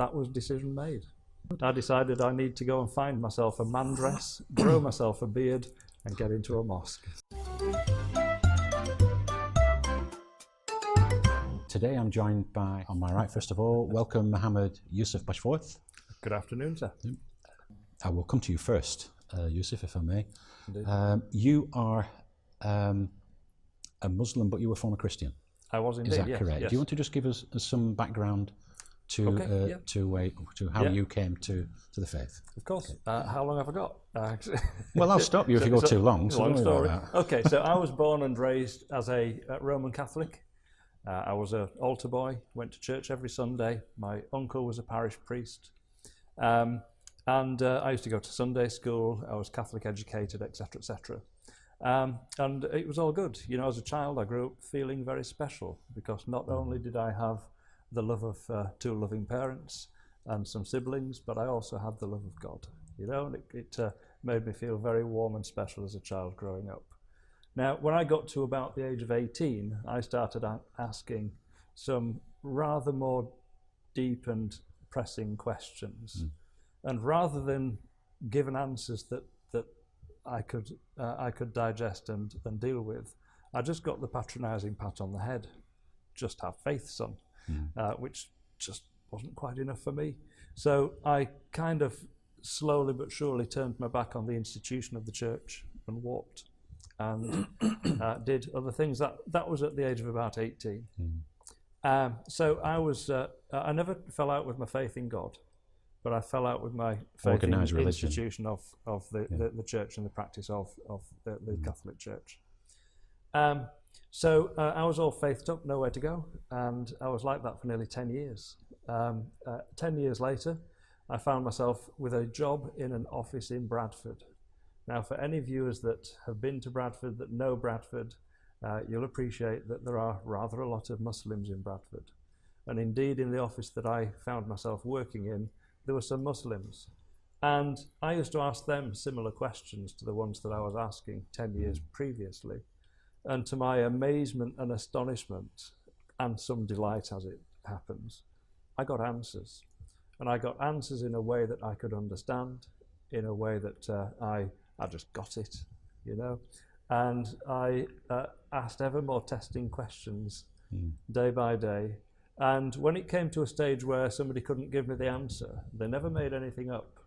that was decision made. I decided I need to go and find myself a man dress, grow myself a beard, and get into a mosque. Today I'm joined by, on my right first of all, welcome Mohammed Yusuf Bashforth. Good afternoon, sir. I will come to you first, Yusuf, if I may. Indeed. You are a Muslim, but you were former Christian. I was indeed. Is that yes, correct? Yes. Do you want to just give us some background to how you came to the faith? Of course. How long have I got? Well, I'll stop you if you go too long. Long don't worry story. about that. Okay, so I was born and raised as a Roman Catholic. I was an altar boy, went to church every Sunday. My uncle was a parish priest. And I used to go to Sunday school. I was Catholic educated, etc., etc. And it was all good. You know, as a child, I grew up feeling very special because not only did I have the love of two loving parents and some siblings, but I also had the love of God. You know, and it made me feel very warm and special as a child growing up. Now, when I got to about the age of 18, I started asking some rather more deep and pressing questions. And rather than given answers that I could digest and deal with, I just got the patronising pat on the head. Just have faith, son, which just wasn't quite enough for me. So I kind of slowly but surely turned my back on the institution of the church and walked and did other things. That was at the age of about 18. So I never fell out with my faith in God, but I fell out with my faith in the institution of the church and the practice of the Catholic Church. So I was all faithed up, nowhere to go, and I was like that for nearly 10 years. 10 years later, I found myself with a job in an office in Bradford. Now, for any viewers that have been to Bradford, that know Bradford, you'll appreciate that there are rather a lot of Muslims in Bradford. And indeed, in the office that I found myself working in, there were some Muslims. And I used to ask them similar questions to the ones that I was asking 10 years previously. And to my amazement and astonishment, and some delight as it happens, I got answers. And I got answers in a way that I could understand, in a way that I just got it, you know. And I asked ever more testing questions day by day. And when it came to a stage where somebody couldn't give me the answer, they never made anything up.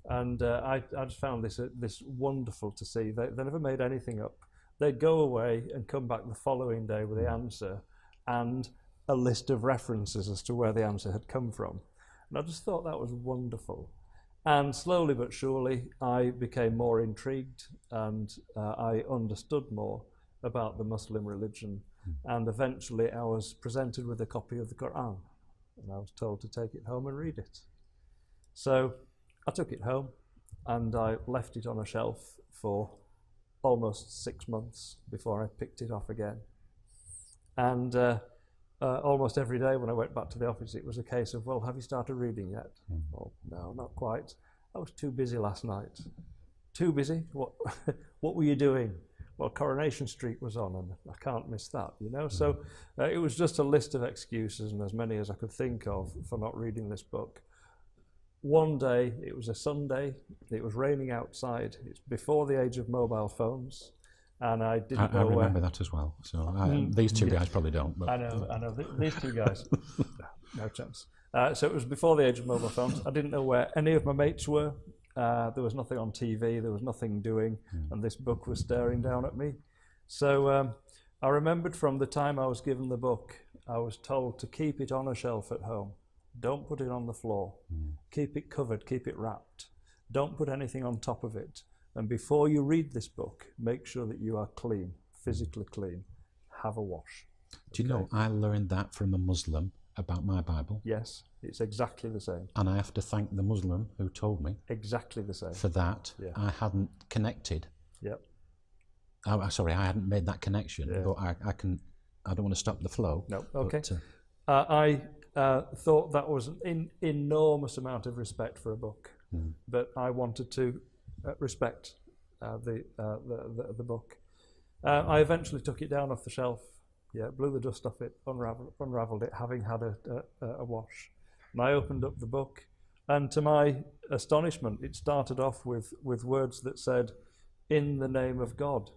And I just found this wonderful to see. They never made anything up. They'd go away and come back the following day with the answer and a list of references as to where the answer had come from. And I just thought that was wonderful. And slowly but surely, I became more intrigued and I understood more about the Muslim religion. And eventually I was presented with a copy of the Quran and I was told to take it home and read it. So I took it home and I left it on a shelf for almost 6 months before I picked it off again. And almost every day when I went back to the office, it was a case of, well, have you started reading yet? Oh, no, not quite. I was too busy last night. Too busy? What were you doing? Well, Coronation Street was on and I can't miss that, you know? So it was just a list of excuses, and as many as I could think of, for not reading this book. One day, it was a Sunday, it was raining outside, it's before the age of mobile phones, and I didn't know I remember that as well, so these two guys probably don't. But. I know, these two guys, no chance. So it was before the age of mobile phones. I didn't know where any of my mates were. There was nothing on TV, there was nothing doing, and this book was staring down at me. So I remembered from the time I was given the book, I was told to keep it on a shelf at home. Don't put it on the floor. Keep it covered, keep it wrapped. Don't put anything on top of it. And before you read this book, make sure that you are clean, physically clean. Have a wash. Do you know, I learned that from a Muslim about my Bible. Yes, it's exactly the same. And I have to thank the Muslim who told me. Exactly the same. For that. Yeah. I hadn't connected. Yep. Sorry, I hadn't made that connection. Yeah. But I don't want to stop the flow. No, okay. But, I thought that was an enormous amount of respect for a book, but I wanted to respect the book. I eventually took it down off the shelf, blew the dust off it, unravelled it, having had a wash. And I opened up the book, and to my astonishment, it started off with words that said, "In the name of God,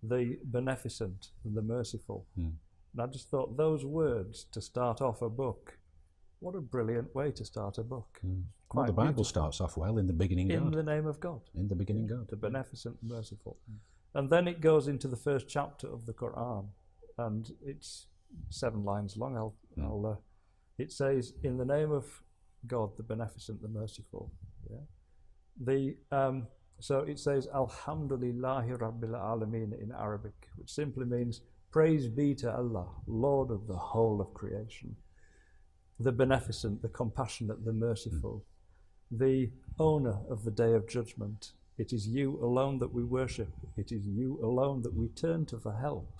the beneficent and the merciful." And I just thought, those words to start off a book, what a brilliant way to start a book. Well, the Bible starts off well, in the beginning God. In the name of God. In the beginning God. The beneficent and merciful. And then it goes into the first chapter of the Quran, and it's 7 lines long. It says, "In the name of God, the beneficent, the merciful." Yeah. So it says, "Alhamdulillahi Rabbil Alameen" in Arabic, which simply means praise be to Allah, Lord of the whole of creation. The beneficent, the compassionate, the merciful, the owner of the day of judgment. It is you alone that we worship. It is you alone that we turn to for help,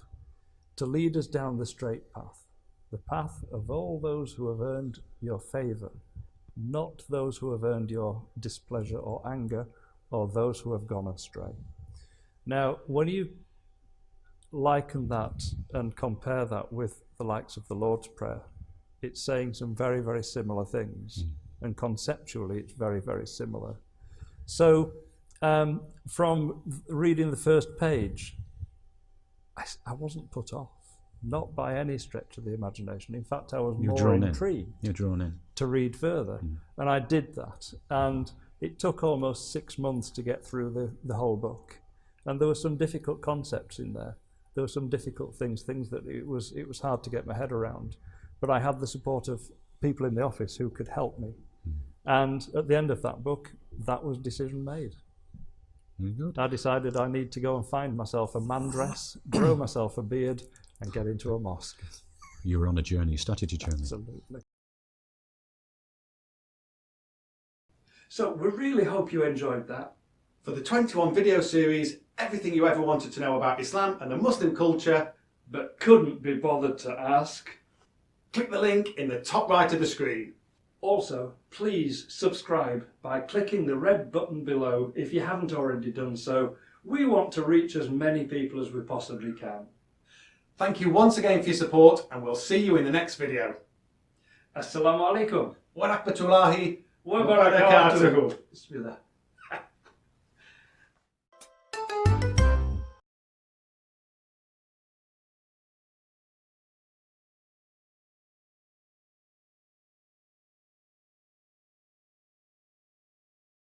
to lead us down the straight path, the path of all those who have earned your favor, not those who have earned your displeasure or anger, or those who have gone astray. Now, when you liken that and compare that with the likes of the Lord's Prayer, it's saying some very, very similar things. And conceptually, it's very, very similar. So, from reading the first page, I wasn't put off, not by any stretch of the imagination. In fact, I was more intrigued. You're drawn in to read further, and I did that. And it took almost 6 months to get through the whole book. And there were some difficult concepts in there. There were some difficult things that it was hard to get my head around. But I had the support of people in the office who could help me. And at the end of that book, that was decision made. Good. I decided I need to go and find myself a man dress, grow myself a beard, and get into a mosque. You were on a journey. You started your journey. Absolutely. So we really hope you enjoyed that. For the 21 video series, everything you ever wanted to know about Islam and the Muslim culture, but couldn't be bothered to ask, click the link in the top right of the screen. Also, please subscribe by clicking the red button below if you haven't already done so. We want to reach as many people as we possibly can. Thank you once again for your support, and we'll see you in the next video. Assalamu alaikum Wa rahmatullahi wa barakatuh. Bismillah.